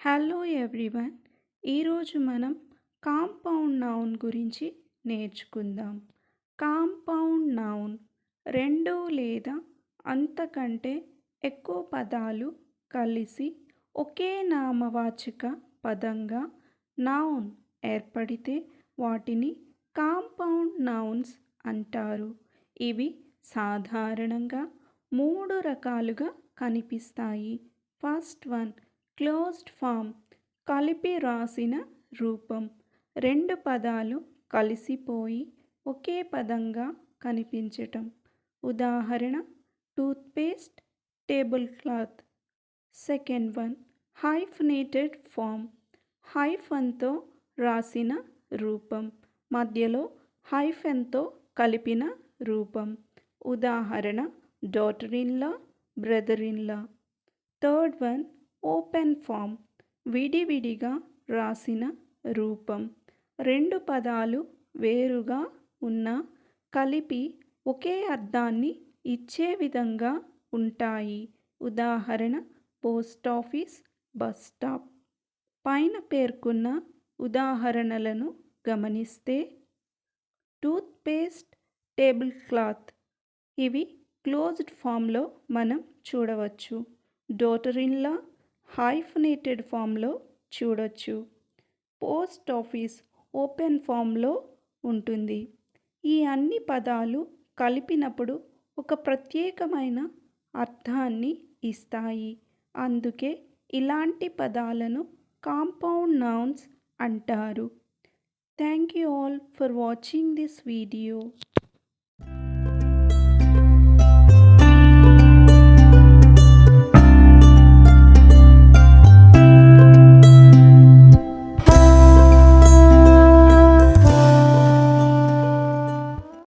Hello everyone. ఈరోజు మనం compound noun గురించి నేర్చుకుందాం. కాంపౌండ్ నౌన్ రెండు లేదా అంతకంటే ఎక్కువ పదాలు కలిసి ఒకే నామవాచక పదంగా నౌన్ ఏర్పడితే వాటిని కాంపౌండ్ నౌన్స్ అంటారు. ఇవి సాధారణంగా మూడు రకాలుగా కనిపిస్తాయి. ఫస్ట్ వన్, క్లోజ్డ్ ఫామ్, కలిపి రాసిన రూపం. రెండు పదాలు కలిసిపోయి ఒకే పదంగా కనిపించటం. ఉదాహరణ toothpaste, table cloth. Second one, hyphenated form, హైఫన్తో రాసిన రూపం, మధ్యలో హైఫన్తో కలిపిన రూపం. ఉదాహరణ daughter in law, brother in law. Third one, open form, విడివిడిగా రాసిన రూపం. రెండు పదాలు వేరుగా ఉన్నా కలిపి ఒకే అర్థాన్ని ఇచ్చే విధంగా ఉంటాయి. ఉదాహరణ పోస్ట్ ఆఫీస్, బస్ స్టాప్. పైన పేర్కొన్న ఉదాహరణలను గమనిస్తే టూత్పేస్ట్, టేబుల్ క్లాత్ ఇవి క్లోజ్డ్ ఫామ్లో మనం చూడవచ్చు. డాటర్ ఇన్ లా హైఫనేటెడ్ ఫామ్లో చూడొచ్చు. పోస్ట్ ఆఫీస్ ఓపెన్ ఫామ్లో ఉంటుంది. ఈ అన్ని పదాలు కలిపినప్పుడు ఒక ప్రత్యేకమైన అర్థాన్ని ఇస్తాయి. అందుకే ఇలాంటి పదాలను కాంపౌండ్ నౌన్స్ అంటారు. Thank you all for watching this video.